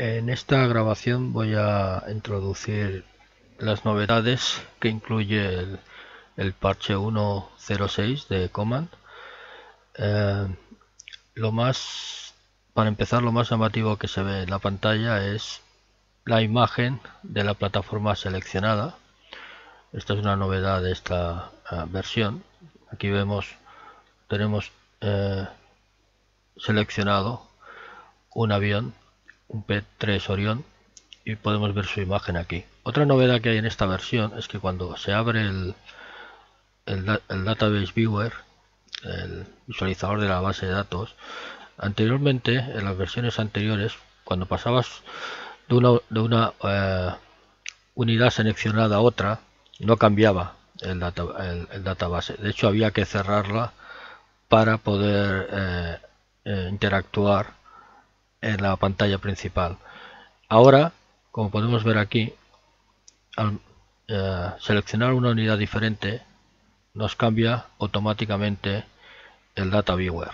En esta grabación voy a introducir las novedades que incluye el parche 1.06 de Command. Eh, para empezar, lo más llamativo que se ve en la pantalla es la imagen de la plataforma seleccionada. Esta es una novedad de esta versión. Aquí tenemos seleccionado un avión, un P-3 Orión, y podemos ver su imagen aquí. Otra novedad que hay en esta versión es que cuando se abre el Database Viewer, el visualizador de la base de datos, anteriormente, en las versiones anteriores, cuando pasabas de una unidad seleccionada a otra, no cambiaba el database. De hecho, había que cerrarla para poder interactuar en la pantalla principal. Ahora, como podemos ver aquí, al seleccionar una unidad diferente, nos cambia automáticamente el Data Viewer,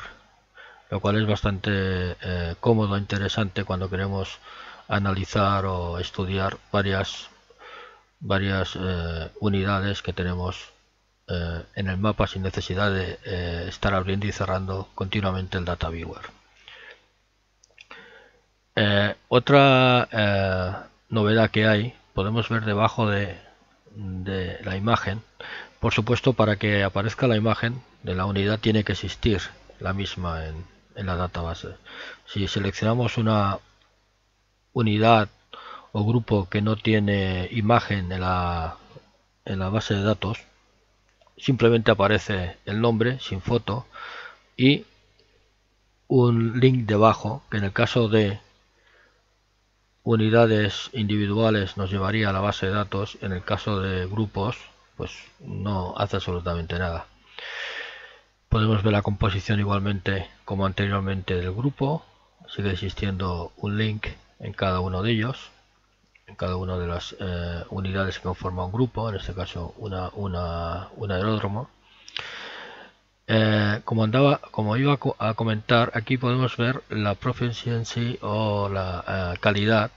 lo cual es bastante cómodo e interesante cuando queremos analizar o estudiar varias unidades que tenemos en el mapa sin necesidad de estar abriendo y cerrando continuamente el Data Viewer. Otra novedad que hay, podemos ver debajo de la imagen. Por supuesto, para que aparezca la imagen de la unidad tiene que existir la misma en la database. Si seleccionamos una unidad o grupo que no tiene imagen en la base de datos, simplemente aparece el nombre sin foto y un link debajo, que en el caso de unidades individuales nos llevaría a la base de datos. En el caso de grupos, pues no hace absolutamente nada. Podemos ver la composición igualmente como anteriormente del grupo. Sigue existiendo un link en cada uno de ellos, en cada una de las unidades que conforman un grupo, en este caso un aeródromo. Como iba a comentar, aquí podemos ver la proficiency o la calidad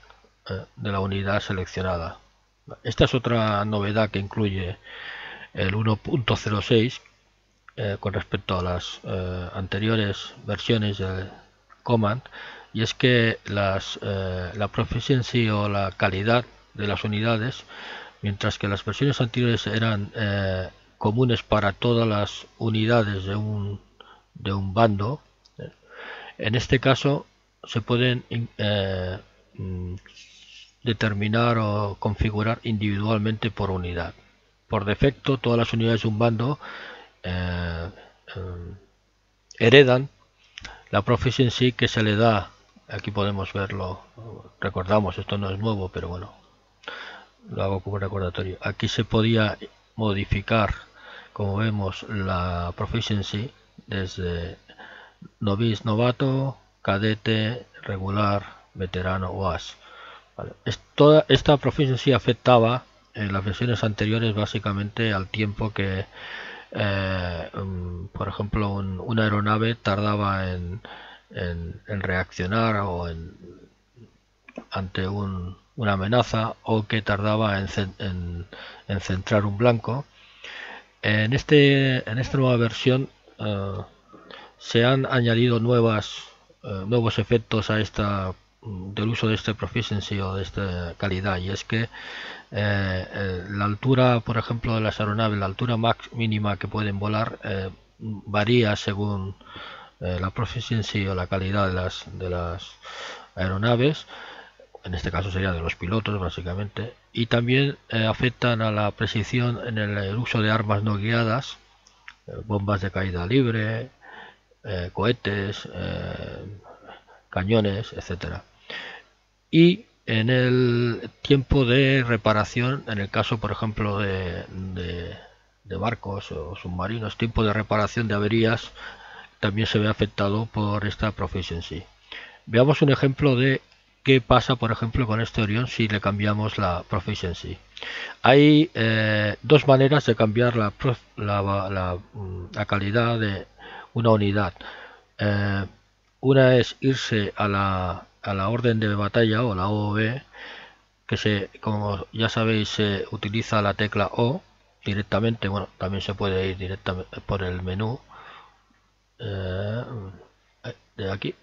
de la unidad seleccionada. Esta es otra novedad que incluye el 1.06 con respecto a las anteriores versiones de Command, y es que la proficiency o la calidad de las unidades, mientras que las versiones anteriores eran comunes para todas las unidades de un bando, en este caso se pueden determinar o configurar individualmente por unidad. Por defecto, todas las unidades de un bando heredan la proficiency que se le da. Aquí podemos verlo, recordamos, esto no es nuevo, pero bueno, lo hago como recordatorio. Aquí se podía modificar, como vemos, la proficiency desde novice, novato, cadete, regular, veterano o as. Vale. Toda esta proficiency afectaba en las versiones anteriores básicamente al tiempo que por ejemplo una aeronave tardaba en reaccionar o ante una amenaza, o que tardaba en centrar un blanco. En esta nueva versión se han añadido nuevos efectos a del uso de este proficiency o de esta calidad, y es que la altura, por ejemplo, de las aeronaves, la altura mínima que pueden volar varía según la proficiency o la calidad de las aeronaves. En este caso sería de los pilotos básicamente, y también afectan a la precisión en el uso de armas no guiadas, bombas de caída libre, cohetes, cañones, etcétera. Y en el tiempo de reparación, en el caso por ejemplo de barcos o submarinos, tiempo de reparación de averías también se ve afectado por esta proficiency. Veamos un ejemplo de qué pasa por ejemplo con este Orión si le cambiamos la proficiency. Hay dos maneras de cambiar la calidad de una unidad. Una es irse a a la orden de batalla o la OV, que como ya sabéis, se utiliza la tecla O directamente. Bueno, también se puede ir directamente por el menú de aquí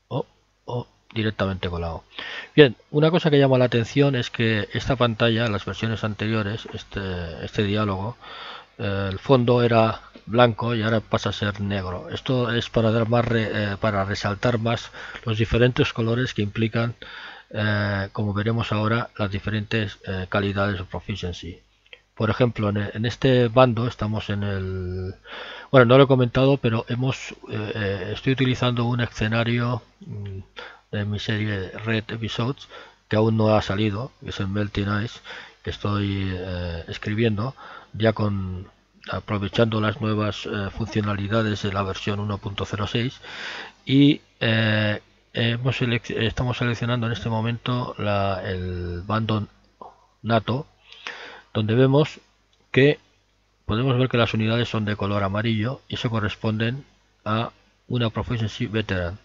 o directamente con la O. Bien, una cosa que llama la atención es que esta pantalla, en las versiones anteriores, este diálogo, el fondo era blanco y ahora pasa a ser negro. Esto es para dar más para resaltar más los diferentes colores que implican, como veremos ahora, las diferentes calidades de proficiency. Por ejemplo, en este bando estamos en el... Bueno, no lo he comentado, pero estoy utilizando un escenario de mi serie Red Episodes que aún no ha salido, que es el Melting Ice, que estoy escribiendo ya aprovechando las nuevas funcionalidades de la versión 1.06 y estamos seleccionando en este momento el bando NATO, donde podemos ver que las unidades son de color amarillo y eso corresponden a una Proficiency Veteran.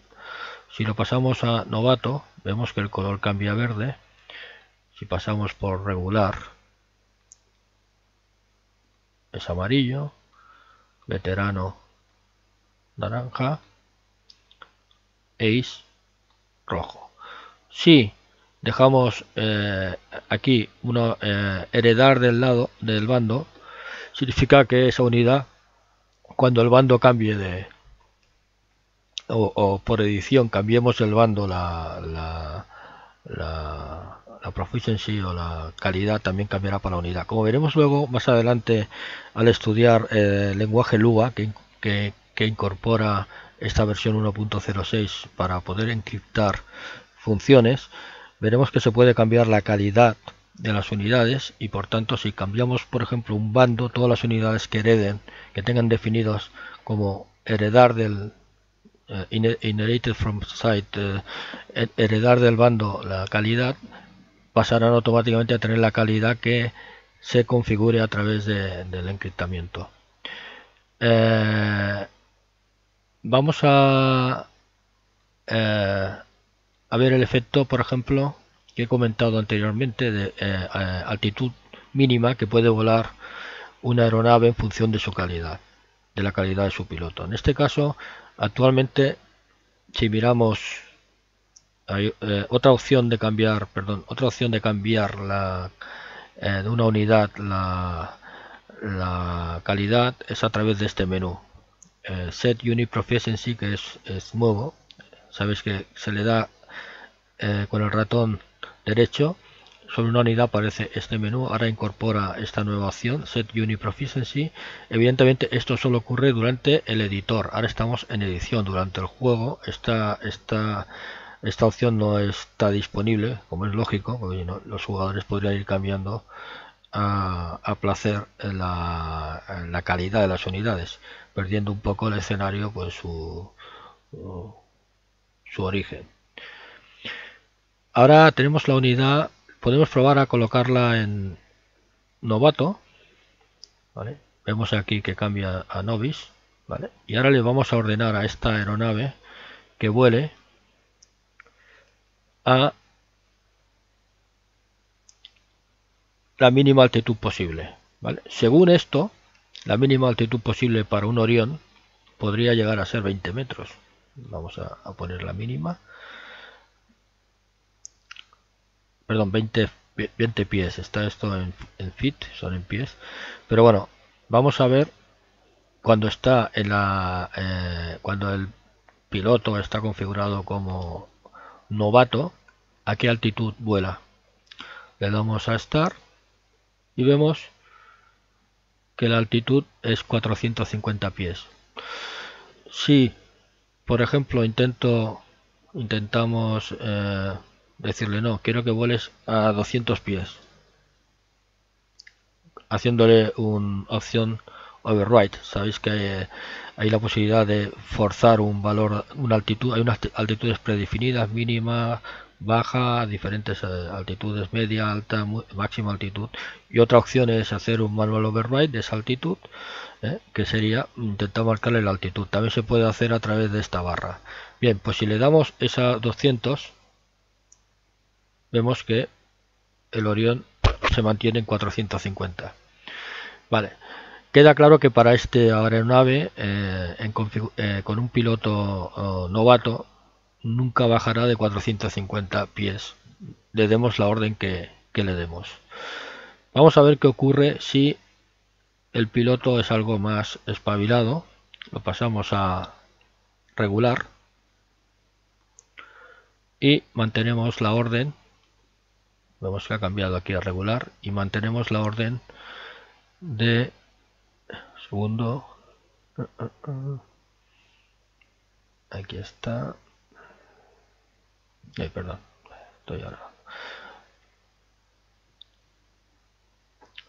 Si lo pasamos a novato, vemos que el color cambia a verde. Si pasamos por regular, es amarillo, veterano naranja, ace rojo. Si dejamos aquí heredar del lado del bando, significa que esa unidad, cuando el bando cambie o por edición cambiemos el bando, la proficiency o la calidad también cambiará para la unidad. Como veremos luego más adelante al estudiar el lenguaje Lua que incorpora esta versión 1.06 para poder encriptar funciones, veremos que se puede cambiar la calidad de las unidades y por tanto si cambiamos por ejemplo un bando, todas las unidades que tengan definidos como heredar del inherited from site, heredar del bando la calidad, pasarán automáticamente a tener la calidad que se configure a través del encriptamiento. Vamos a ver el efecto, por ejemplo, que he comentado anteriormente de altitud mínima que puede volar una aeronave en función de su calidad, de la calidad de su piloto. En este caso, actualmente, si miramos, hay otra opción de cambiar de una unidad la calidad es a través de este menú. Set Unit Proficiency, que es nuevo. Sabéis que se le da con el ratón derecho sobre una unidad, aparece este menú. Ahora incorpora esta nueva opción, Set Unit Proficiency. Evidentemente esto solo ocurre durante el editor. Ahora estamos en edición. Durante el juego esta opción no está disponible, como es lógico, porque los jugadores podrían ir cambiando a placer la calidad de las unidades, perdiendo un poco el escenario, pues su origen. Ahora tenemos la unidad, podemos probar a colocarla en novato, ¿vale? Vemos aquí que cambia a novice, ¿vale? Y ahora le vamos a ordenar a esta aeronave que vuele a la mínima altitud posible, ¿vale? Según esto, la mínima altitud posible para un Orión podría llegar a ser 20 metros. Vamos a poner la mínima. Perdón, 20 pies. Está esto en feet, son en pies. Pero bueno, vamos a ver cuando está cuando el piloto está configurado como novato, a qué altitud vuela. Le damos a Start y vemos que la altitud es 450 pies. Si, por ejemplo, intentamos decirle no, quiero que vueles a 200 pies, haciéndole una opción override. Sabéis que hay la posibilidad de forzar un valor, una altitud. Hay unas altitudes predefinidas, mínima, baja, diferentes altitudes, media, alta, máxima altitud, y otra opción es hacer un manual override de esa altitud, que sería intentar marcarle la altitud. También se puede hacer a través de esta barra. Bien, pues si le damos esa 200, vemos que el Orión se mantiene en 450. Vale, queda claro que para esta aeronave, con un piloto novato, nunca bajará de 450 pies, le demos la orden que le demos. Vamos a ver qué ocurre si el piloto es algo más espabilado. Lo pasamos a regular y mantenemos la orden. Vemos que ha cambiado aquí a regular y mantenemos la orden de segundo. Aquí está. Perdón, estoy ahora.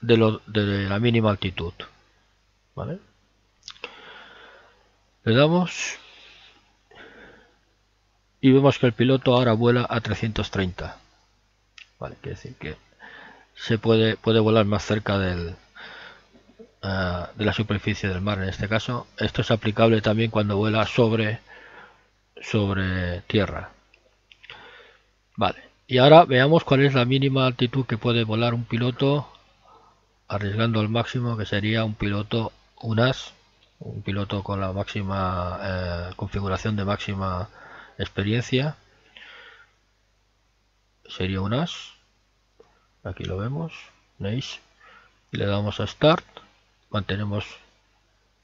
De la mínima altitud. ¿Vale? Le damos y vemos que el piloto ahora vuela a 330. Vale, quiere decir que se puede volar más cerca de la superficie del mar en este caso. Esto es aplicable también cuando vuela sobre tierra. Vale, y ahora veamos cuál es la mínima altitud que puede volar un piloto arriesgando al máximo, que sería un piloto UNAS, un piloto con la máxima configuración de máxima experiencia. Sería UNAS, aquí lo vemos, ¿veis? Y le damos a Start, mantenemos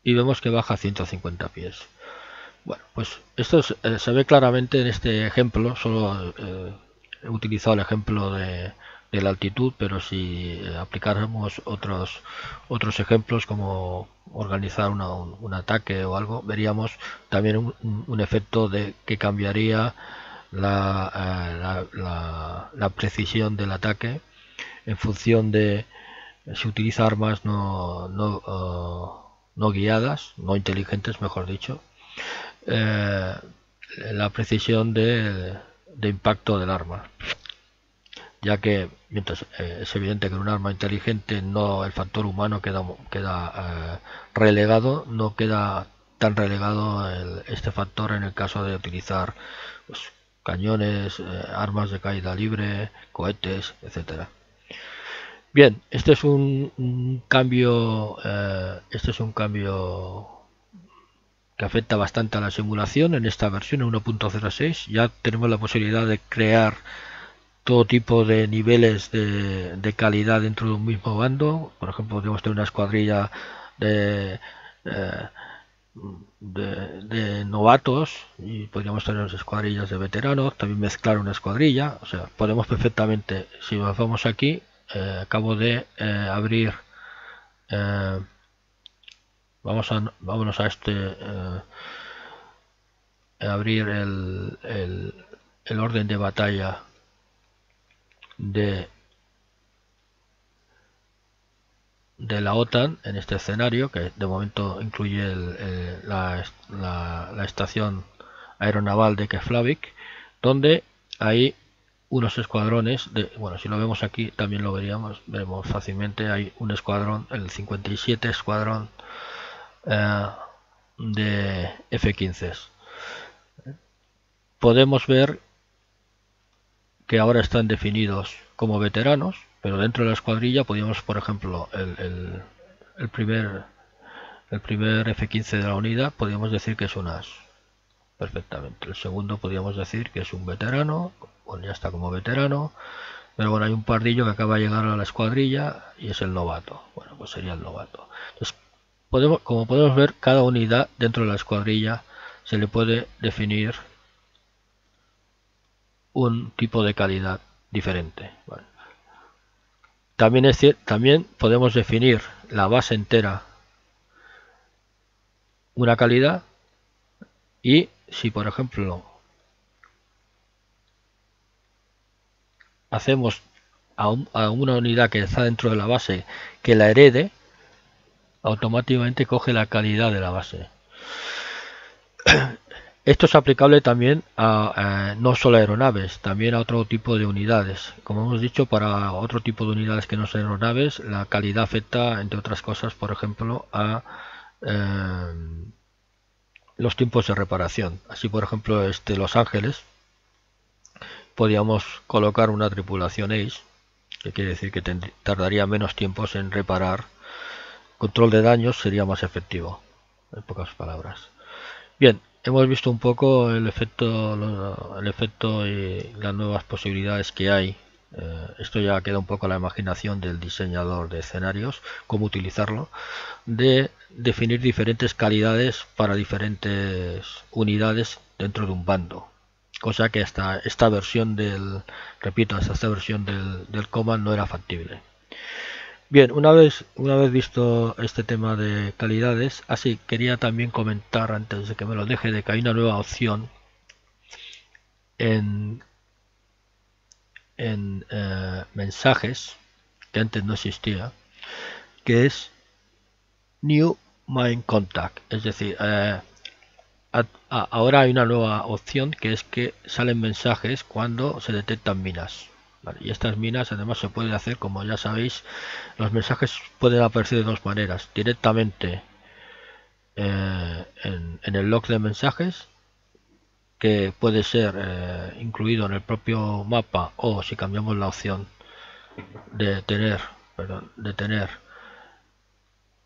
y vemos que baja a 150 pies. Bueno, pues esto se ve claramente en este ejemplo. Solo he utilizado el ejemplo de la altitud, pero si aplicáramos otros ejemplos como organizar un ataque o algo, veríamos también un efecto de que cambiaría la precisión del ataque en función de si utiliza armas no guiadas, no inteligentes, mejor dicho. La precisión de impacto del arma, ya que mientras es evidente que en un arma inteligente el factor humano queda relegado, no queda tan relegado este factor en el caso de utilizar pues, cañones, armas de caída libre, cohetes, etcétera. Bien, este es un cambio que afecta bastante a la simulación. En esta versión 1.06 ya tenemos la posibilidad de crear todo tipo de niveles de calidad dentro de un mismo bando. Por ejemplo, podemos tener una escuadrilla de novatos y podríamos tener escuadrillas de veteranos, también mezclar una escuadrilla. O sea, podemos perfectamente, si vamos aquí, acabo de abrir, vámonos a abrir el orden de batalla de la OTAN en este escenario, que de momento incluye la estación aeronaval de Keflavik, donde hay unos escuadrones bueno, si lo vemos aquí también lo veremos fácilmente. Hay un escuadrón, el 57 escuadrón de F-15. Podemos ver que ahora están definidos como veteranos, pero dentro de la escuadrilla podríamos, por ejemplo, el primer F-15 de la unidad podríamos decir que es un as, perfectamente. El segundo podríamos decir que es un veterano, bueno, ya está como veterano, pero bueno, hay un pardillo que acaba de llegar a la escuadrilla y es el novato. Bueno, pues sería el novato. Entonces, como podemos ver, cada unidad dentro de la escuadrilla se le puede definir un tipo de calidad diferente. Bueno, también podemos definir la base entera una calidad, y si por ejemplo hacemos a una unidad que está dentro de la base que la herede, automáticamente coge la calidad de la base. Esto es aplicable también a no solo aeronaves, también a otro tipo de unidades. Como hemos dicho, para otro tipo de unidades que no son aeronaves, la calidad afecta, entre otras cosas, por ejemplo, a los tiempos de reparación. Así, por ejemplo, Los Ángeles, podíamos colocar una tripulación Ace, que quiere decir que tardaría menos tiempos en reparar. Control de daños sería más efectivo, en pocas palabras. Bien, hemos visto un poco el efecto y las nuevas posibilidades que hay. Esto ya queda un poco a la imaginación del diseñador de escenarios, cómo utilizarlo, de definir diferentes calidades para diferentes unidades dentro de un bando, cosa que hasta esta versión hasta esta versión del Command no era factible. Bien, una vez visto este tema de calidades, quería también comentar, antes de que me lo deje, de que hay una nueva opción en mensajes que antes no existía, que es New Main Contact. Es decir, ahora hay una nueva opción, que es que salen mensajes cuando se detectan minas. Vale, y estas minas además se pueden hacer, como ya sabéis, los mensajes pueden aparecer de dos maneras: directamente en el log de mensajes, que puede ser incluido en el propio mapa, o si cambiamos la opción de tener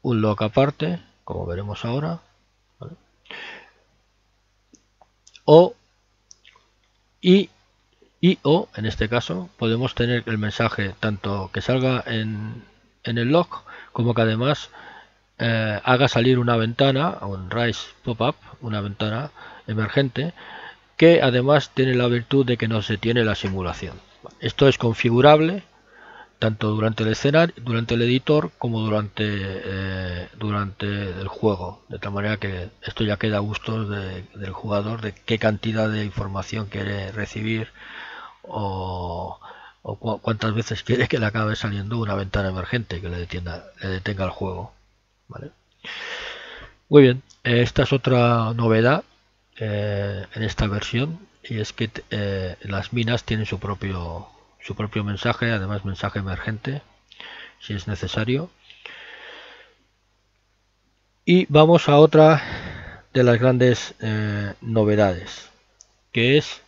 un log aparte, como veremos ahora, ¿vale? O en este caso podemos tener el mensaje tanto que salga en el log, como que además haga salir una ventana, un Rise Pop-up, una ventana emergente, que además tiene la virtud de que no se tiene la simulación. Esto es configurable tanto durante el escenario, durante el editor, como durante el juego, de tal manera que esto ya queda a gustos del jugador, de qué cantidad de información quiere recibir, o cuántas veces quiere que le acabe saliendo una ventana emergente que le detenga el juego. ¿Vale? Muy bien, esta es otra novedad en esta versión, y es que las minas tienen su propio mensaje, además mensaje emergente si es necesario. Y vamos a otra de las grandes novedades, que es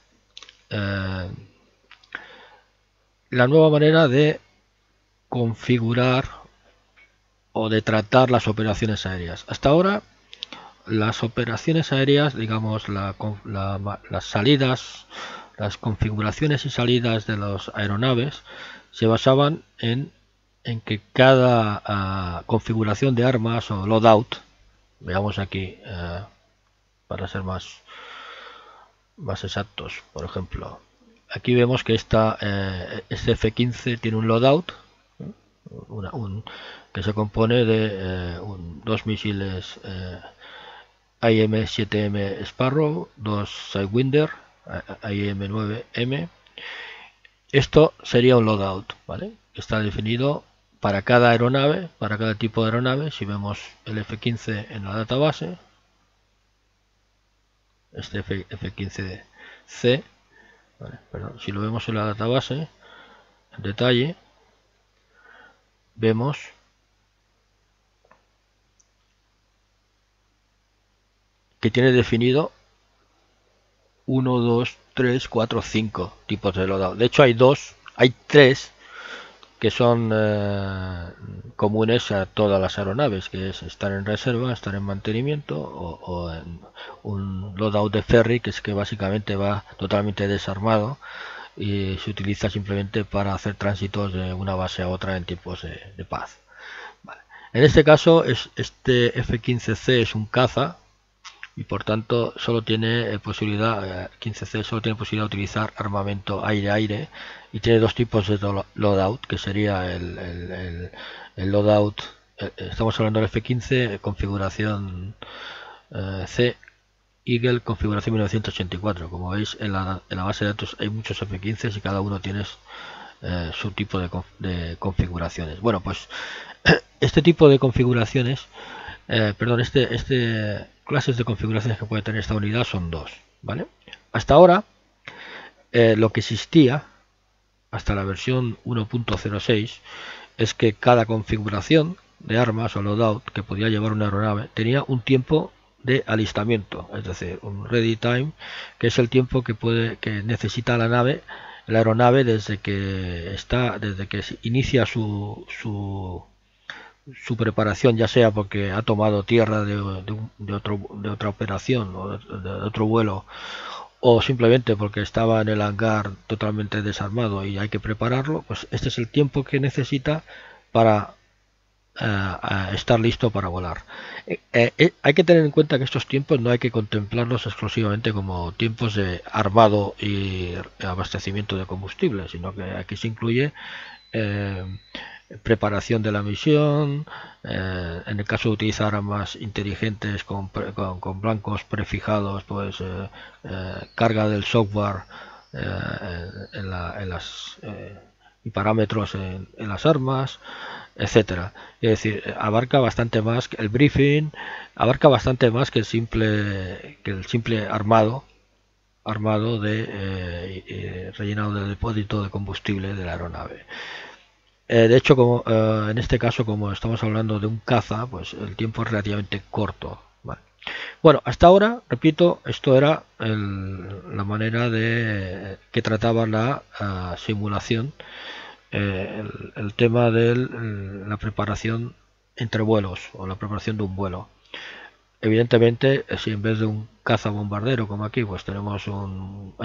la nueva manera de configurar o de tratar las operaciones aéreas. Hasta ahora las operaciones aéreas, digamos, las salidas, las configuraciones y salidas de las aeronaves se basaban en que cada configuración de armas o loadout, veamos aquí para ser más exactos, por ejemplo, aquí vemos que este F-15 tiene un loadout, que se compone de dos misiles IM-7M Sparrow, dos Sidewinder IM-9M. Esto sería un loadout, ¿vale? Está definido para cada aeronave, para cada tipo de aeronave. Si vemos el F-15 en la database, este F-15C, ¿vale? Perdón, si lo vemos en la database en detalle, vemos que tiene definido 1, 2, 3, 4, 5 tipos de loadout. De hecho hay tres que son comunes a todas las aeronaves, que es estar en reserva, estar en mantenimiento, o en un loadout de ferry, que es que básicamente va totalmente desarmado y se utiliza simplemente para hacer tránsitos de una base a otra en tiempos de paz. Vale. En este caso, este F-15C es un caza, y por tanto solo tiene posibilidad, 15C solo tiene posibilidad de utilizar armamento aire-aire, y tiene dos tipos de loadout, que sería el loadout, estamos hablando del F-15 configuración C, Eagle configuración 1984. Como veis, en la base de datos hay muchos F-15 y cada uno tiene su tipo de configuraciones. Bueno, pues este tipo de configuraciones, clases de configuraciones que puede tener esta unidad son dos, ¿vale? Hasta ahora, lo que existía hasta la versión 1.06 es que cada configuración de armas o loadout que podía llevar una aeronave tenía un tiempo de alistamiento, es decir, un ready time, que es el tiempo que necesita la aeronave desde que inicia su preparación, ya sea porque ha tomado tierra de otra operación o de otro vuelo, o simplemente porque estaba en el hangar totalmente desarmado y hay que prepararlo. Pues este es el tiempo que necesita para estar listo para volar. Hay que tener en cuenta que estos tiempos no hay que contemplarlos exclusivamente como tiempos de armado y abastecimiento de combustible, sino que aquí se incluye preparación de la misión, en el caso de utilizar armas inteligentes con blancos prefijados, pues carga del software y parámetros en las armas, etcétera. Es decir, abarca bastante más que el briefing, abarca bastante más que el simple armado de rellenado del depósito de combustible de la aeronave. De hecho, como en este caso, como estamos hablando de un caza, pues el tiempo es relativamente corto. Vale. Bueno, hasta ahora, repito, esto era la manera que trataba la simulación, el tema de la preparación entre vuelos o la preparación de un vuelo. Evidentemente, si en vez de un caza bombardero como aquí, pues tenemos un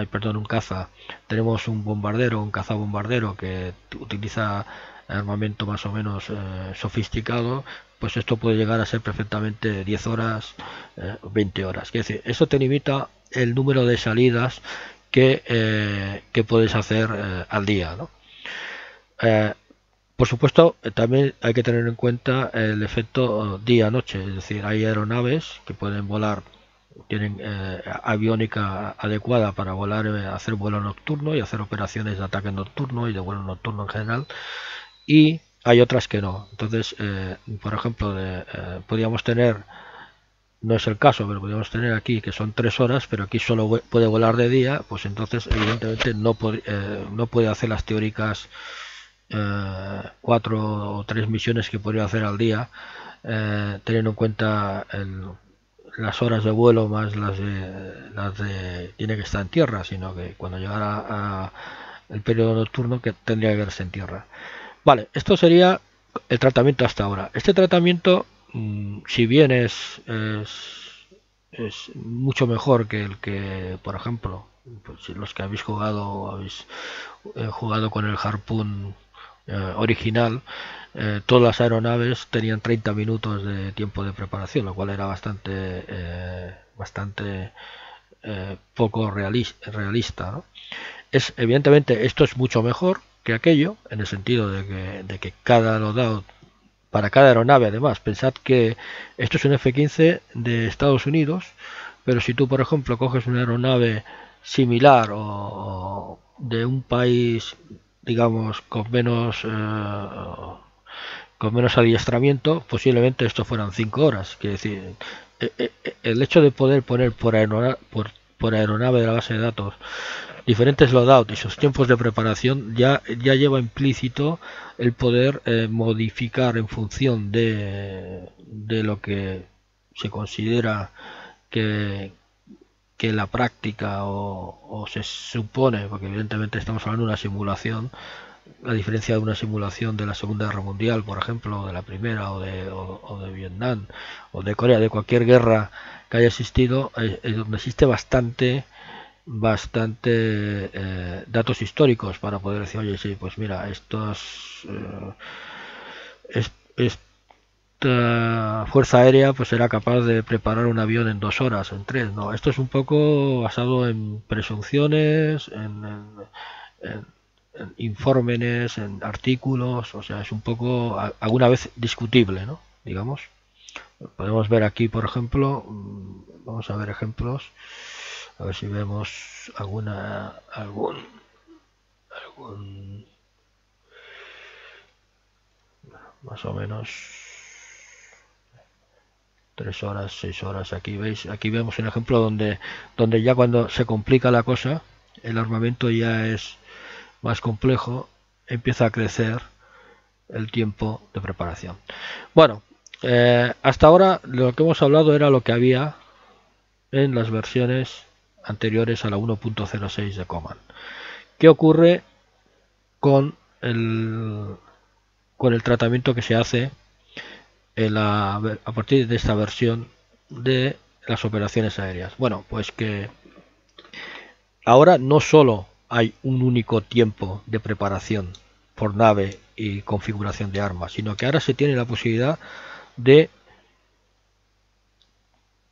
bombardero, un caza bombardero que utiliza armamento más o menos sofisticado, pues esto puede llegar a ser perfectamente 10 horas, 20 horas. Es decir, esto te limita el número de salidas que puedes hacer al día, ¿no? Por supuesto, también hay que tener en cuenta el efecto día-noche, es decir, hay aeronaves que pueden volar, tienen aviónica adecuada para volar, hacer vuelo nocturno y hacer operaciones de ataque nocturno y de vuelo nocturno en general, y hay otras que no. Entonces, por ejemplo, podríamos tener, no es el caso, pero podríamos tener aquí que son 3 horas, pero aquí solo puede volar de día, pues entonces evidentemente no puede hacer las teóricas 4 o 3 misiones que podría hacer al día, teniendo en cuenta las horas de vuelo más las de tiene que estar en tierra, sino que cuando llegara el periodo nocturno que tendría que verse en tierra. Vale, esto sería el tratamiento hasta ahora. Este tratamiento, si bien es mucho mejor que el que, por ejemplo, pues si los que habéis jugado con el Harpoon original, todas las aeronaves tenían 30 minutos de tiempo de preparación, lo cual era bastante poco realista, ¿no? Evidentemente esto es mucho mejor que aquello, en el sentido de que cada loadout para cada aeronave, además, pensad que esto es un F-15 de Estados Unidos, pero si tú, por ejemplo, coges una aeronave similar o de un país, digamos, con menos adiestramiento, posiblemente esto fueran 5 horas. Quiere decir, el hecho de poder poner por aeronave de la base de datos diferentes loadouts y sus tiempos de preparación ya lleva implícito el poder modificar en función de lo que se considera que la práctica o se supone, porque evidentemente estamos hablando de una simulación, a diferencia de una simulación de la Segunda Guerra Mundial, por ejemplo, o de la Primera, o de Vietnam, o de Corea, de cualquier guerra que haya existido, donde existe bastante datos históricos para poder decir, oye, sí, pues mira, esta fuerza aérea pues era capaz de preparar un avión en 2 horas, en 3. No, esto es un poco basado en presunciones, en informes, en artículos, o sea, es un poco alguna vez discutible, ¿no? Digamos. Podemos ver aquí, por ejemplo, vamos a ver ejemplos, a ver si vemos algún más o menos 3 horas, 6 horas. Aquí veis, aquí vemos un ejemplo donde ya cuando se complica la cosa, el armamento ya es más complejo, empieza a crecer el tiempo de preparación. Bueno, hasta ahora lo que hemos hablado era lo que había en las versiones anteriores a la 1.06 de Command. ¿Qué ocurre con el tratamiento que se hace a partir de esta versión de las operaciones aéreas? Bueno, pues que ahora no solo hay un único tiempo de preparación por nave y configuración de armas, sino que ahora se tiene la posibilidad de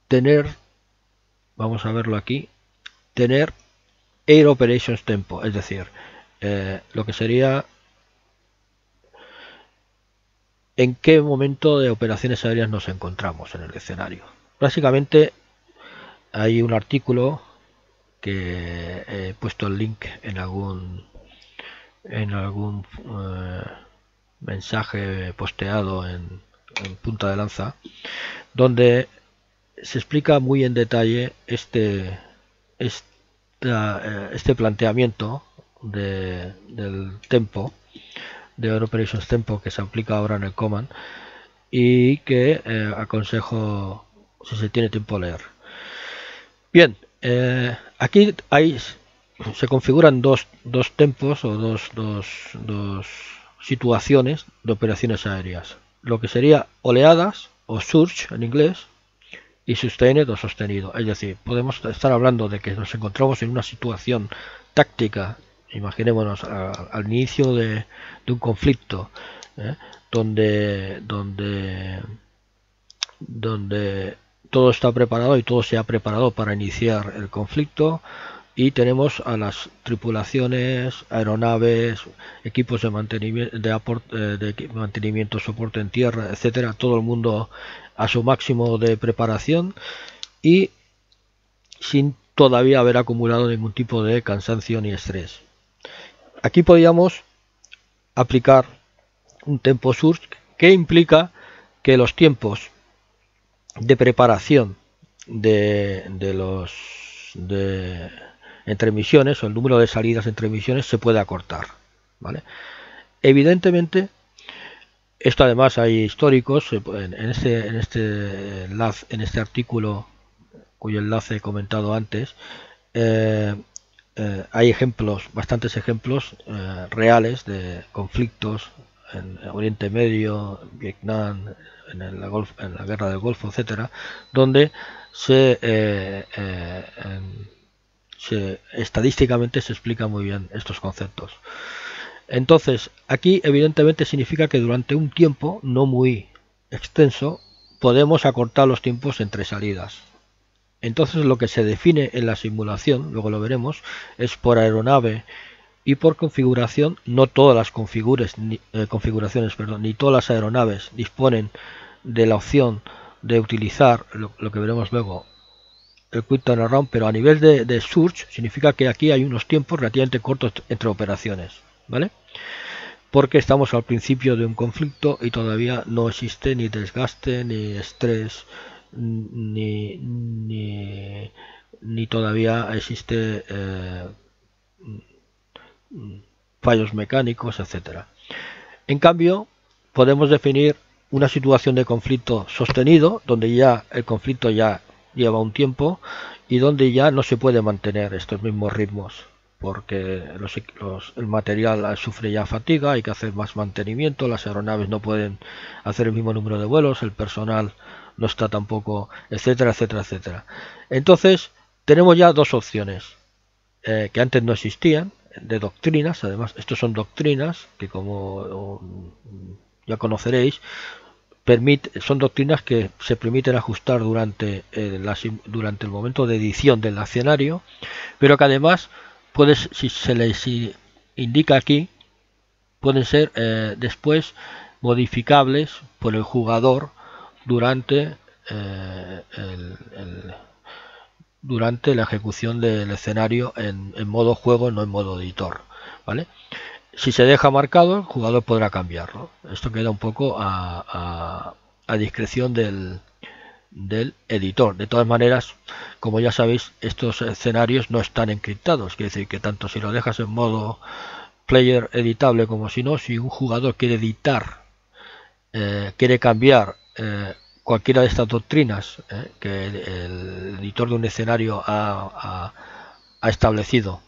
tener, vamos a verlo aquí, tener Air Operations Tempo, es decir, lo que sería en qué momento de operaciones aéreas nos encontramos en el escenario. Básicamente hay un artículo que he puesto el link en algún mensaje posteado en Punta de Lanza, donde se explica muy en detalle este planteamiento del tempo, de Air Operations Tempo, que se aplica ahora en el Command y que aconsejo, si se tiene tiempo, leer. Bien, aquí se configuran dos tempos o dos situaciones de operaciones aéreas, lo que sería oleadas o surge en inglés y sustained o sostenido. Es decir, podemos estar hablando de que nos encontramos en una situación táctica, imaginémonos al inicio de un conflicto, donde todo está preparado y todo se ha preparado para iniciar el conflicto, y tenemos a las tripulaciones, aeronaves, equipos de mantenimiento, soporte en tierra, etcétera, todo el mundo a su máximo de preparación y sin todavía haber acumulado ningún tipo de cansancio ni estrés. Aquí podríamos aplicar un tempo surge que implica que los tiempos de preparación entre misiones, o el número de salidas entre misiones, se puede acortar, ¿vale? Evidentemente, esto además hay históricos en este artículo, cuyo enlace he comentado antes. Hay bastantes ejemplos reales de conflictos en Oriente Medio, Vietnam, en la guerra del Golfo, etcétera, donde estadísticamente se explican muy bien estos conceptos. Entonces, aquí evidentemente significa que durante un tiempo no muy extenso podemos acortar los tiempos entre salidas. Entonces, lo que se define en la simulación, luego lo veremos, es por aeronave y por configuración. No todas las configuraciones, ni todas las aeronaves disponen de la opción de utilizar lo que veremos luego, el Quick Turnaround, pero a nivel de surge significa que aquí hay unos tiempos relativamente cortos entre operaciones, ¿vale? Porque estamos al principio de un conflicto y todavía no existe ni desgaste, ni estrés, ni todavía existe fallos mecánicos, etcétera. En cambio, podemos definir una situación de conflicto sostenido, donde ya el conflicto ya lleva un tiempo y donde ya no se puede mantener estos mismos ritmos, porque el material sufre ya fatiga, hay que hacer más mantenimiento, las aeronaves no pueden hacer el mismo número de vuelos, el personal no está tampoco, etcétera, etcétera, etcétera. Entonces, tenemos ya dos opciones que antes no existían, de doctrinas. Además, estos son doctrinas que, como ya conoceréis, son doctrinas que se permiten ajustar durante el momento de edición del escenario, pero que además, si se les indica aquí, pueden ser después modificables por el jugador durante la ejecución del escenario en modo juego, no en modo editor, ¿vale? Si se deja marcado, el jugador podrá cambiarlo. Esto queda un poco a discreción del editor. De todas maneras, como ya sabéis, estos escenarios no están encriptados. Quiere decir que tanto si lo dejas en modo player editable como si no, si un jugador quiere editar, quiere cambiar cualquiera de estas doctrinas que el editor de un escenario ha establecido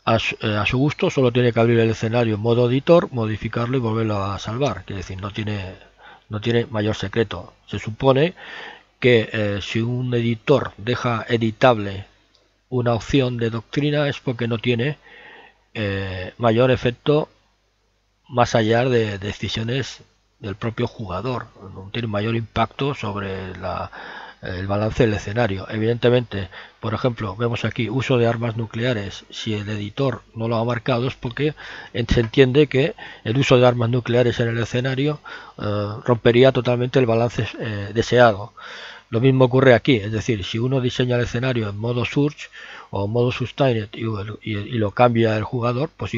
a su gusto, solo tiene que abrir el escenario en modo editor, modificarlo y volverlo a salvar. Quiere decir, no tiene mayor secreto. Se supone que si un editor deja editable una opción de doctrina es porque no tiene mayor efecto más allá de decisiones del propio jugador, no tiene mayor impacto sobre el balance del escenario. Evidentemente, por ejemplo, vemos aquí uso de armas nucleares. Si el editor no lo ha marcado es porque se entiende que el uso de armas nucleares en el escenario rompería totalmente el balance deseado. Lo mismo ocurre aquí, es decir, si uno diseña el escenario en modo Surge o en modo Sustained y lo cambia el jugador, pues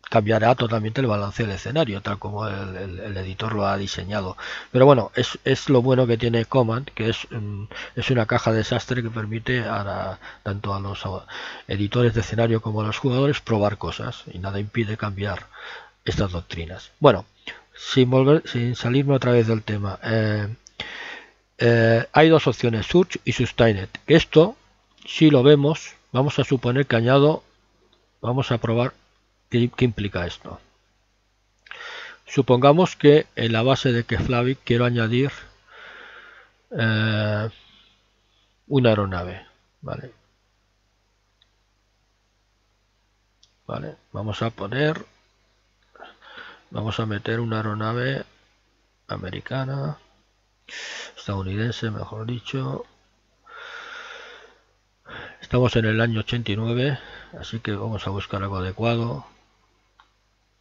cambiará totalmente el balance del escenario, tal como el editor lo ha diseñado. Pero bueno, es lo bueno que tiene Command, que es una caja de desastre que permite tanto a los editores de escenario como a los jugadores probar cosas, y nada impide cambiar estas doctrinas. Bueno, sin salirme otra vez del tema, hay dos opciones, Surge y Sustained. Esto, si lo vemos, vamos a suponer que vamos a probar qué implica esto. Supongamos que en la base de Keflavik quiero añadir una aeronave, ¿vale? Vamos a meter una aeronave americana, estadounidense, mejor dicho. Estamos en el año 89, así que vamos a buscar algo adecuado.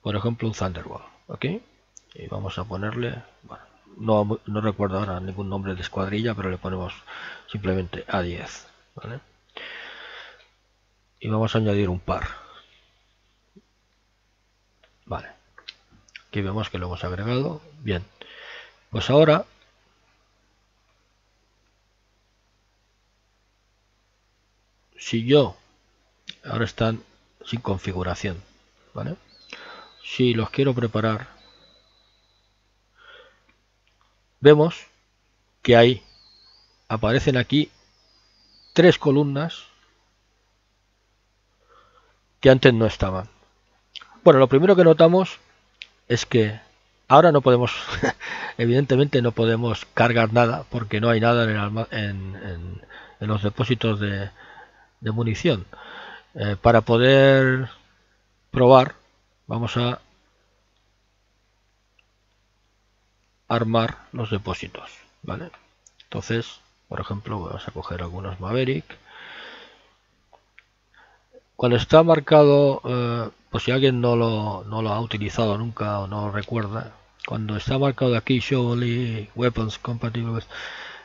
Por ejemplo, un Thunderbolt, ¿ok? Y vamos a ponerle, bueno, no recuerdo ahora ningún nombre de escuadrilla, pero le ponemos simplemente A10, ¿vale? Y vamos a añadir un par. Vale. Aquí vemos que lo hemos agregado. Bien. Pues ahora ahora están sin configuración, ¿vale? Si los quiero preparar, vemos que aparecen aquí 3 columnas que antes no estaban. Bueno, lo primero que notamos es que ahora no podemos, evidentemente no podemos cargar nada porque no hay nada en los depósitos de munición. Para poder probar, vamos a armar los depósitos, ¿vale? Entonces, por ejemplo, vamos a coger algunos Maverick. Cuando está marcado, pues si alguien no lo ha utilizado nunca o no lo recuerda, cuando está marcado aquí Show Only Weapons Compatible,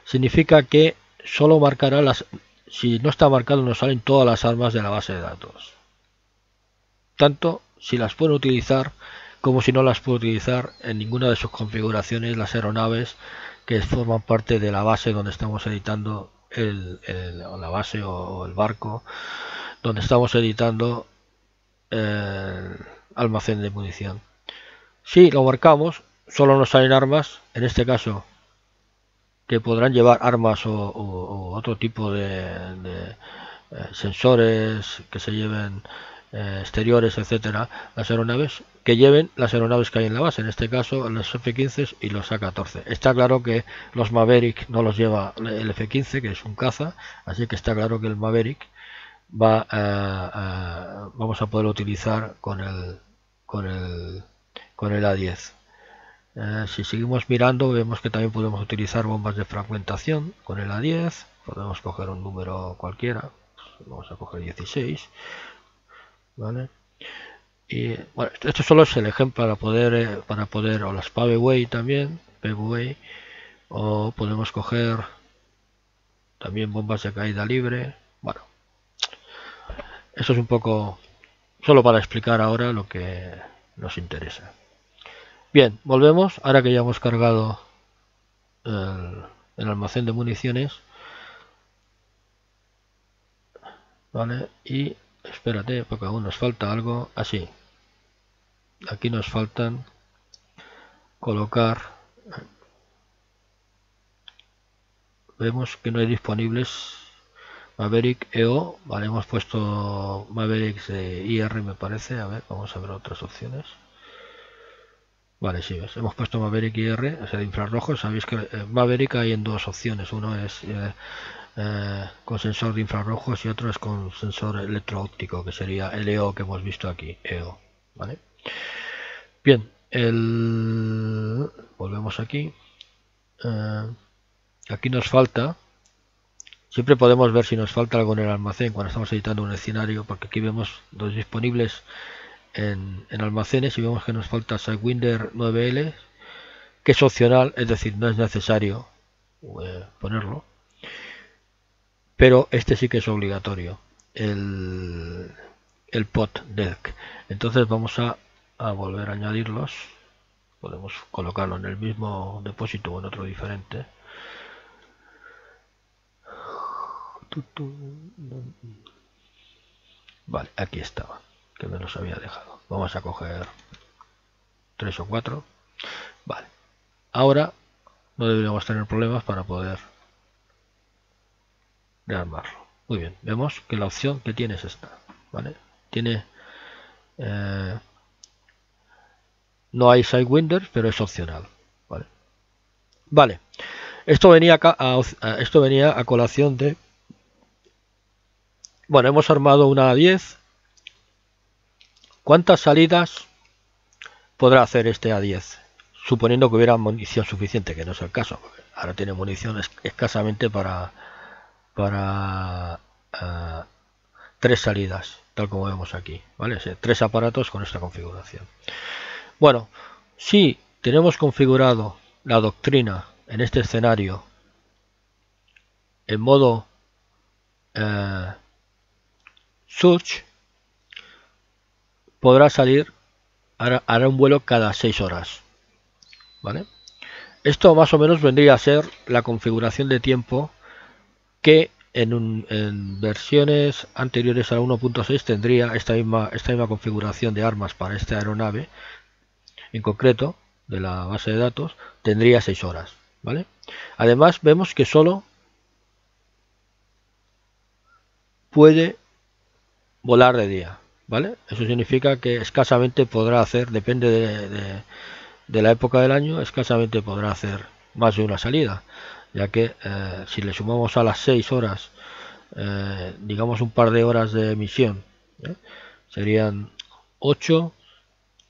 significa que solo marcará si no está marcado nos salen todas las armas de la base de datos, tanto si las pueden utilizar como si no las puede utilizar en ninguna de sus configuraciones las aeronaves que forman parte de la base donde estamos editando la base o el barco donde estamos editando el almacén de munición. Si lo marcamos, solo nos salen armas, en este caso, que podrán llevar armas o otro tipo de sensores que se lleven exteriores, etcétera, las aeronaves que lleven las aeronaves que hay en la base, en este caso los F-15 y los A-14. Está claro que los Maverick no los lleva el F-15, que es un caza, así que está claro que el Maverick vamos a poder utilizar con el A10. Si seguimos mirando, vemos que también podemos utilizar bombas de fragmentación con el A10. Podemos coger un número cualquiera, vamos a coger 16, ¿vale? Y bueno, esto solo es el ejemplo para poder o las Paveway también, Paveway, o podemos coger también bombas de caída libre. Bueno, eso es un poco solo para explicar ahora lo que nos interesa. Bien, volvemos, ahora que ya hemos cargado el almacén de municiones, vale, y espérate porque aún nos falta algo. Así, aquí nos faltan colocar vemos que no hay disponibles Maverick EO, vale, hemos puesto Mavericks de IR me parece, a ver, vamos a ver otras opciones. Vale, sí, ¿ves? Hemos puesto Maverick IR, o sea, de infrarrojos. Sabéis que Maverick hay en dos opciones, uno es con sensor de infrarrojos y otro es con sensor electro-óptico, que sería el EO que hemos visto aquí, EO, ¿vale? Bien, volvemos aquí. Aquí nos falta, siempre podemos ver si nos falta algo en el almacén cuando estamos editando un escenario, porque aquí vemos los disponibles en almacenes y vemos que nos falta Sidewinder 9L, que es opcional, es decir, no es necesario ponerlo, pero este sí que es obligatorio, el pot deck. Entonces vamos a volver a añadirlos. Podemos colocarlo en el mismo depósito o en otro diferente. Vale, aquí estaba, que me los había dejado. Vamos a coger 3 o 4. Vale, ahora no deberíamos tener problemas para poder rearmarlo. Muy bien, vemos que la opción que tiene es esta, ¿vale? Tiene no hay Sidewinder, pero es opcional, ¿vale? Vale, esto venía a colación de, bueno, hemos armado una A10. ¿Cuántas salidas podrá hacer este A10? Suponiendo que hubiera munición suficiente, que no es el caso, porque ahora tiene munición escasamente para 3 salidas, tal como vemos aquí, ¿vale? 3 aparatos con esta configuración. Bueno, si tenemos configurado la doctrina en este escenario en modo search, podrá salir, hará un vuelo cada 6 horas, ¿vale? Esto más o menos vendría a ser la configuración de tiempo que en versiones anteriores a la 1.6 tendría esta misma configuración de armas para esta aeronave, en concreto de la base de datos, tendría 6 horas, ¿vale? Además vemos que solo puede volar de día, ¿vale? Eso significa que escasamente podrá hacer, depende de la época del año, escasamente podrá hacer más de una salida, ya que si le sumamos a las 6 horas, digamos un par de horas de emisión, serían 8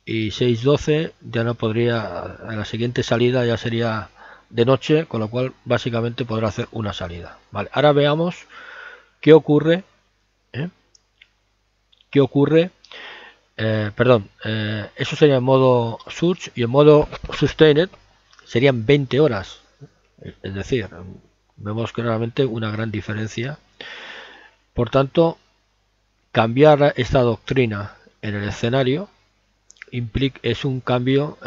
y 6, 12, ya no podría, en la siguiente salida ya sería de noche, con lo cual básicamente podrá hacer una salida, ¿vale? Ahora veamos qué ocurre, eso sería en modo search, y en modo sustained serían 20 horas, es decir, vemos claramente una gran diferencia. Por tanto, cambiar esta doctrina en el escenario es un cambio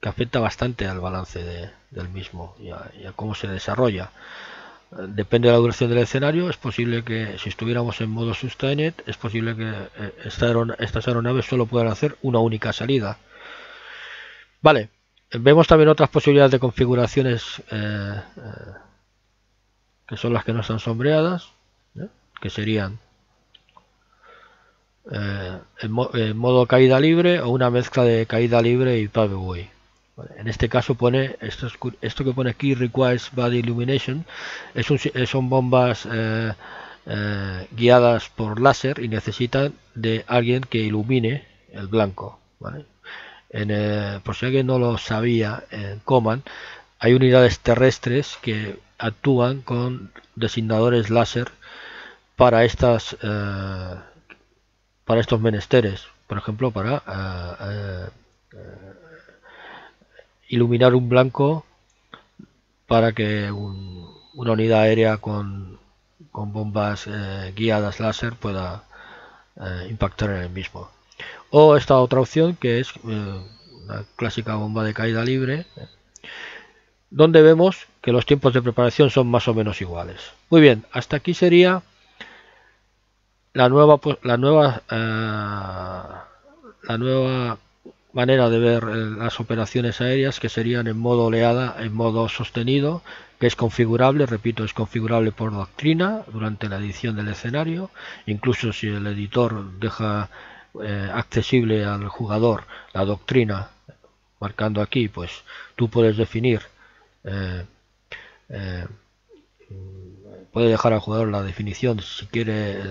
que afecta bastante al balance del mismo y a cómo se desarrolla. Depende de la duración del escenario. Es posible que si estuviéramos en modo sustained, es posible que estas aeronaves solo puedan hacer una única salida. Vale, vemos también otras posibilidades de configuraciones que son las que no están sombreadas, que serían en modo caída libre o una mezcla de caída libre y paveway. Vale, en este caso pone esto que pone aquí, requires body illumination, son bombas guiadas por láser y necesitan de alguien que ilumine el blanco, ¿vale? Por si alguien no lo sabía, en Command hay unidades terrestres que actúan con designadores láser para estos menesteres, por ejemplo para iluminar un blanco para que una unidad aérea con bombas guiadas láser pueda impactar en el mismo. O esta otra opción, que es una clásica bomba de caída libre, donde vemos que los tiempos de preparación son más o menos iguales. Muy bien, hasta aquí sería la nueva manera de ver las operaciones aéreas, que serían en modo oleada, en modo sostenido que es configurable, repito, es configurable por doctrina durante la edición del escenario. Incluso si el editor deja accesible al jugador la doctrina, marcando aquí, pues tú puedes definir, puede dejar al jugador la definición si quiere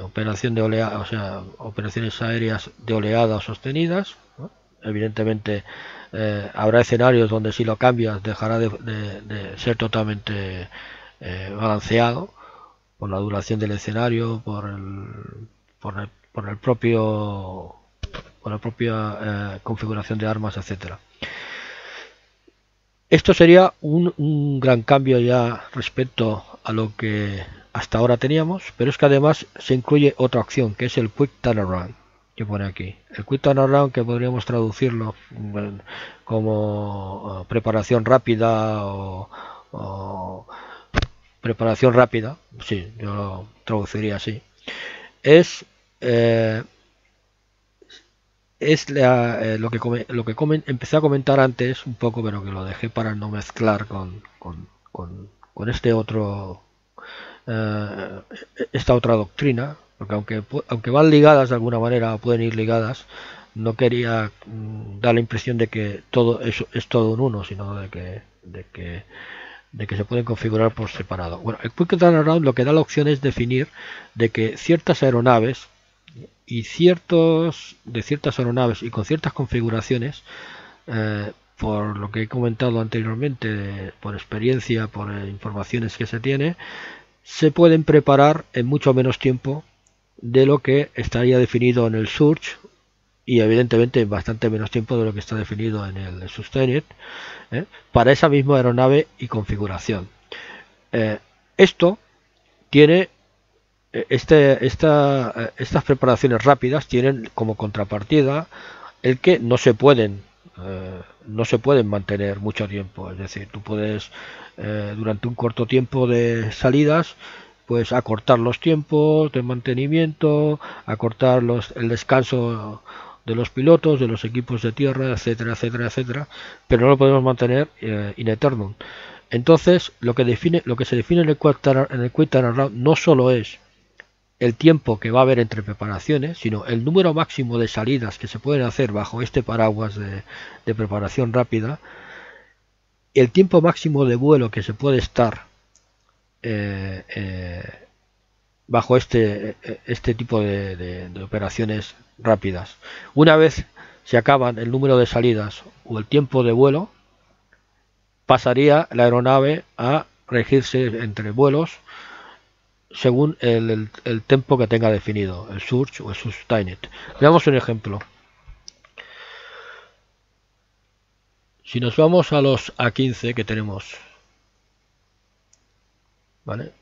operación de oleada, o sea, operaciones aéreas de oleada o sostenidas, ¿no? Evidentemente habrá escenarios donde si lo cambias dejará de ser totalmente balanceado por la duración del escenario, por la propia configuración de armas, etcétera. Esto sería un gran cambio ya respecto a lo que hasta ahora teníamos, pero es que además se incluye otra opción, que es el Quick Turnaround, que pone aquí. El Quick Turnaround, que podríamos traducirlo como preparación rápida o preparación rápida, sí, yo lo traduciría así. Es lo que empecé a comentar antes un poco, pero que lo dejé para no mezclar con esta otra doctrina, porque aunque van ligadas de alguna manera, pueden ir ligadas, no quería dar la impresión de que todo eso es todo en uno, sino de que se pueden configurar por separado. Bueno, el Quick Turnaround lo que da la opción es definir de que ciertas aeronaves y ciertas aeronaves y con ciertas configuraciones, por lo que he comentado anteriormente, por experiencia, por informaciones que se tiene, se pueden preparar en mucho menos tiempo de lo que estaría definido en el Surge, y evidentemente en bastante menos tiempo de lo que está definido en el Sustained, para esa misma aeronave y configuración. Esto tiene estas preparaciones rápidas tienen como contrapartida el que no se pueden mantener mucho tiempo. Es decir, tú puedes durante un corto tiempo de salidas, pues acortar los tiempos de mantenimiento, acortar el descanso de los pilotos, de los equipos de tierra, etcétera, etcétera, etcétera, pero no lo podemos mantener in eternum. Entonces, lo que se define en el Quick Turnaround no solo es el tiempo que va a haber entre preparaciones, sino el número máximo de salidas que se pueden hacer bajo este paraguas de preparación rápida, el tiempo máximo de vuelo que se puede estar bajo este tipo de operaciones rápidas. Una vez se acaban el número de salidas o el tiempo de vuelo, pasaría la aeronave a regirse entre vuelos según el tempo que tenga definido, el Surge o el Sustained. Veamos un ejemplo. Si nos vamos a los A15 que tenemos, ¿vale?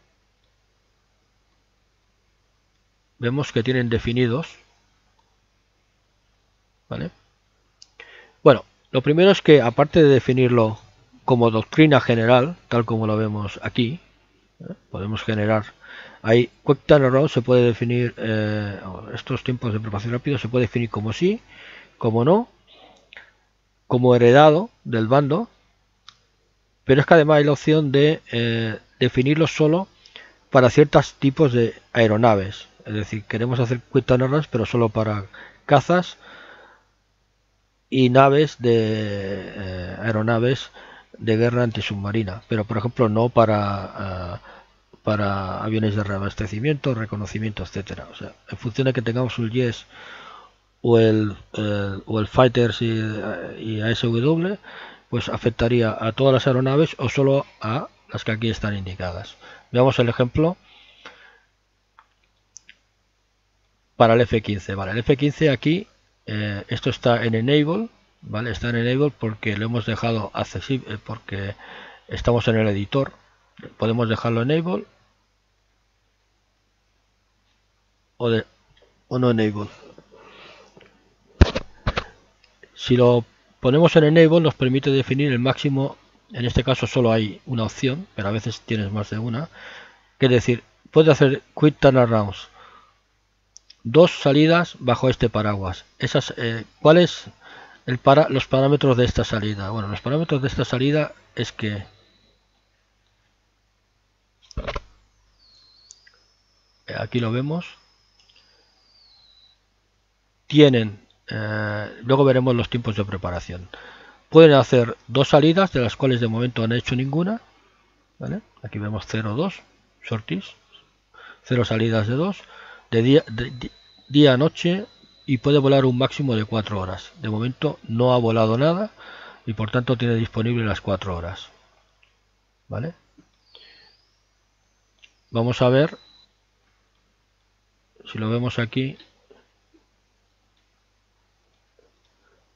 Vemos que tienen definidos, ¿vale? Bueno, lo primero es que aparte de definirlo como doctrina general, tal como lo vemos aquí, podemos generar ahí Quick Turnaround, se puede definir estos tiempos de preparación rápido se puede definir como sí, como no, como heredado del bando, pero es que además hay la opción de definirlo solo para ciertos tipos de aeronaves. Es decir, queremos hacer Quick Turnarounds pero solo para cazas y naves de aeronaves de guerra antisubmarina, pero por ejemplo no para aviones de reabastecimiento, reconocimiento, etcétera. O sea, en función de que tengamos un YES o el Fighters y ASW, pues afectaría a todas las aeronaves o solo a las que aquí están indicadas. Veamos el ejemplo para el F-15. Vale, el F-15 aquí, esto está en Enable, ¿vale? Está en Enable porque lo hemos dejado accesible, porque estamos en el editor. Podemos dejarlo en Enable o no Enable. Si lo ponemos en Enable nos permite definir el máximo. En este caso solo hay una opción, pero a veces tienes más de una. Que es decir, puedes hacer Quick Turnarounds, 2 salidas bajo este paraguas. ¿Cuáles los parámetros de esta salida? Bueno, los parámetros de esta salida es que Aquí lo vemos. Tienen, luego veremos los tiempos de preparación. Pueden hacer 2 salidas, de las cuales de momento no han hecho ninguna. ¿Vale? Aquí vemos 0,2 sorties, 0 salidas de 2, de día a noche, y puede volar un máximo de 4 horas. De momento no ha volado nada y por tanto tiene disponible las 4 horas. ¿Vale? Vamos a ver si lo vemos aquí.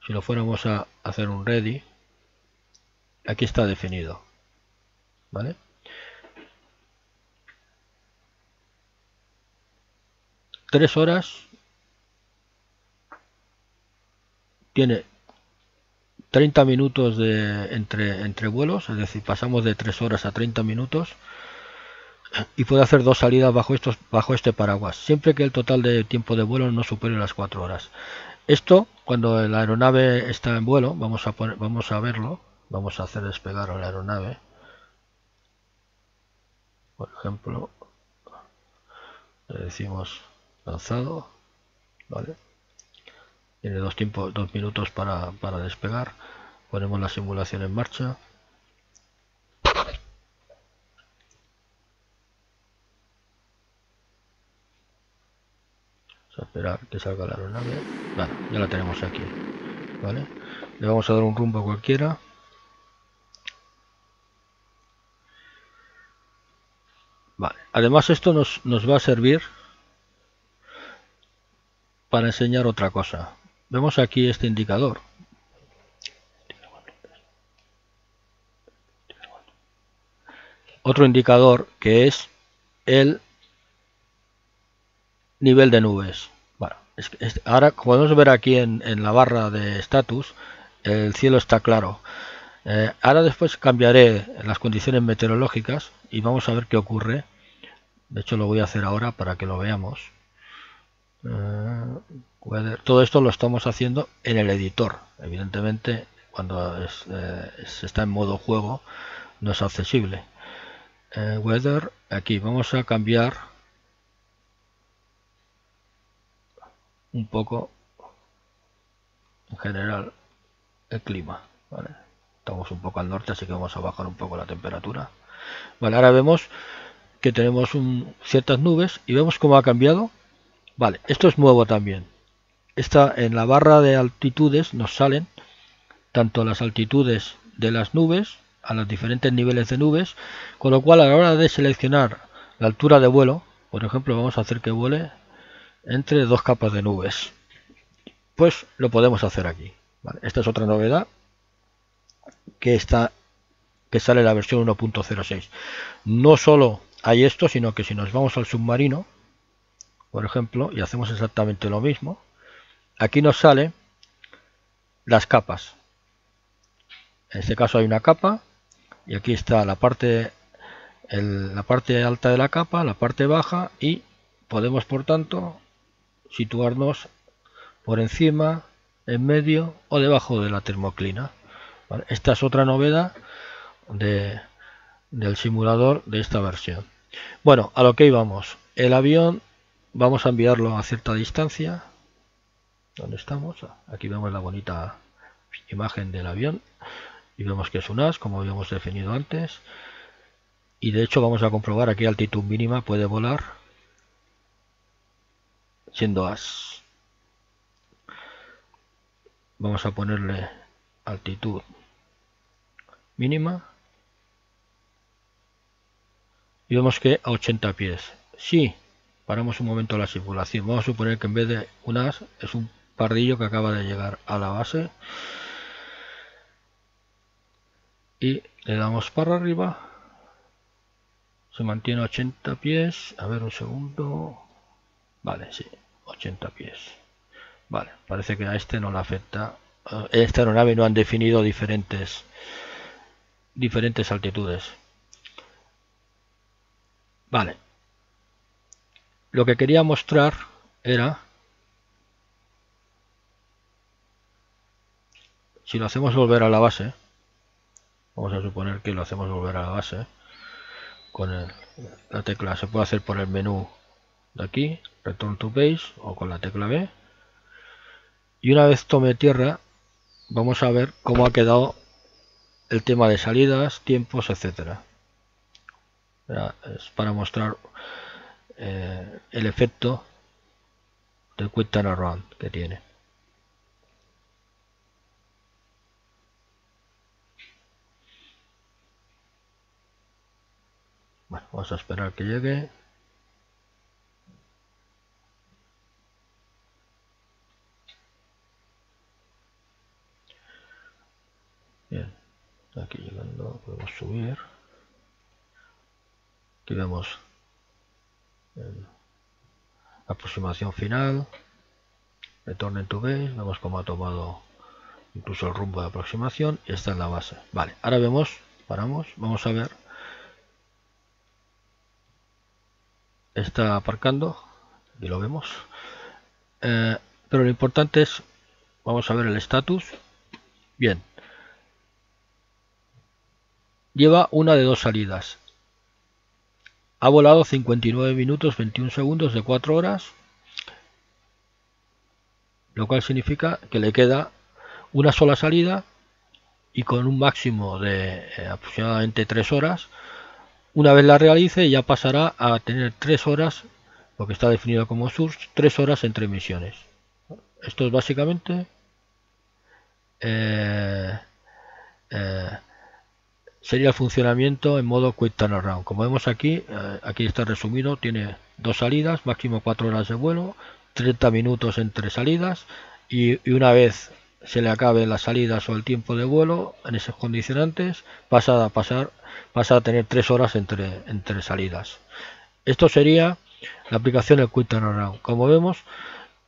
Si lo fuéramos a hacer un ready, aquí está definido. ¿Vale? Tres horas, tiene 30 minutos entre vuelos, es decir, pasamos de 3 horas a 30 minutos, y puede hacer 2 salidas bajo este paraguas, siempre que el total de tiempo de vuelo no supere las 4 horas. Esto, cuando la aeronave está en vuelo, vamos a verlo, vamos a hacer despegar a la aeronave. Por ejemplo, le decimos lanzado, ¿vale? Tiene 2 minutos para despegar. Ponemos la simulación en marcha. Vamos a esperar que salga la aeronave. Vale, ya la tenemos aquí. ¿Vale? Le vamos a dar un rumbo cualquiera. Vale. Además esto nos va a servir para enseñar otra cosa. Vemos aquí este indicador. Otro indicador que es el nivel de nubes. Bueno, ahora podemos ver aquí en la barra de status, el cielo está claro. Ahora después cambiaré las condiciones meteorológicas y vamos a ver qué ocurre. De hecho lo voy a hacer ahora para que lo veamos. Todo esto lo estamos haciendo en el editor. Evidentemente cuando se está en modo juego no es accesible. Weather, aquí vamos a cambiar un poco en general el clima. ¿Vale? Estamos un poco al norte, así que vamos a bajar un poco la temperatura. Vale, ahora vemos que tenemos ciertas nubes y vemos cómo ha cambiado. Vale, esto es nuevo también. En la barra de altitudes nos salen tanto las altitudes de las nubes a los diferentes niveles de nubes, con lo cual a la hora de seleccionar la altura de vuelo, por ejemplo, vamos a hacer que vuele entre 2 capas de nubes, pues lo podemos hacer aquí. Vale, esta es otra novedad que sale en la versión 1.06. No solo hay esto, sino que si nos vamos al submarino, por ejemplo, y hacemos exactamente lo mismo, aquí nos sale las capas. En este caso hay una capa y aquí está la parte alta de la capa, la parte baja, y podemos por tanto situarnos por encima, en medio o debajo de la termoclina. ¿Vale? Esta es otra novedad del simulador de esta versión. Bueno, a lo que íbamos. El avión vamos a enviarlo a cierta distancia. ¿Dónde estamos? Aquí vemos la bonita imagen del avión y vemos que es un as, como habíamos definido antes, y de hecho vamos a comprobar a qué altitud mínima puede volar siendo as. Vamos a ponerle altitud mínima y vemos que a 80 pies. Si paramos un momento la simulación, vamos a suponer que en vez de un as es un pardillo que acaba de llegar a la base, y le damos para arriba, se mantiene a 80 pies. A ver, un segundo. Vale, sí, 80 pies. Vale, parece que a este no le afecta. Esta aeronave no han definido diferentes altitudes. Vale, lo que quería mostrar era, si lo hacemos volver a la base, vamos a suponer que lo hacemos volver a la base, la tecla. Se puede hacer por el menú de aquí, Return to Base, o con la tecla B. Y una vez tome tierra, vamos a ver cómo ha quedado el tema de salidas, tiempos, etcétera. Es para mostrar el efecto del Quick Turnaround que tiene. Bueno, vamos a esperar que llegue. Bien, aquí llegando, podemos subir. Aquí vemos la aproximación final, Return to Base, vemos cómo ha tomado incluso el rumbo de aproximación, y esta es la base. Vale, ahora paramos, vamos a ver. Está aparcando, y lo vemos. Pero lo importante es, vamos a ver el estatus. Bien, lleva una de dos salidas. Ha volado 59 minutos 21 segundos de 4 horas, lo cual significa que le queda una sola salida, y con un máximo de aproximadamente 3 horas. Una vez la realice, ya pasará a tener 3 horas, lo que está definido como source, 3 horas entre emisiones. Esto es básicamente sería el funcionamiento en modo Quick Turnaround. Como vemos aquí, aquí está resumido, tiene dos salidas, máximo 4 horas de vuelo, 30 minutos entre salidas, y una vez se le acabe las salidas o el tiempo de vuelo en esos condicionantes, pasa a tener 3 horas entre salidas. Esto sería la aplicación del Quick Turnaround. Como vemos,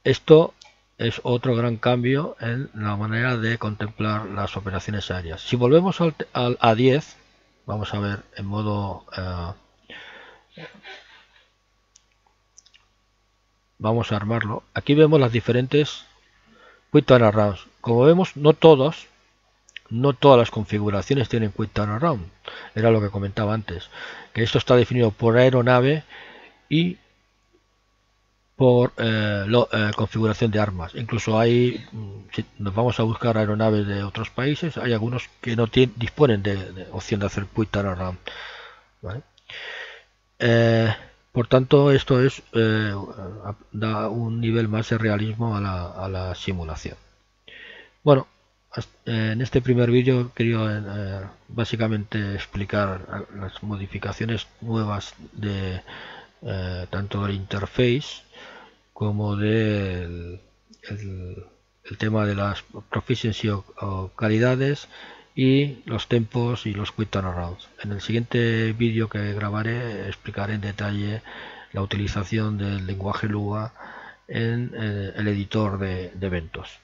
esto es otro gran cambio en la manera de contemplar las operaciones aéreas. Si volvemos al A10, vamos a ver en modo vamos a armarlo. Aquí vemos las diferentes Quick Turnarounds. Como vemos, no todas las configuraciones tienen Quick Turnaround. Era lo que comentaba antes, que esto está definido por aeronave y por configuración de armas. Incluso hay, si nos vamos a buscar aeronaves de otros países, hay algunos que no disponen de opción de hacer Quick Turnaround, ¿vale? Por tanto, esto es da un nivel más de realismo a la simulación. Bueno, en este primer vídeo quería básicamente explicar las modificaciones nuevas de tanto del interface como del el tema de las proficiency o calidades, y los tempos y los Quick Turnarounds. En el siguiente vídeo que grabaré explicaré en detalle la utilización del lenguaje Lua en el editor de eventos.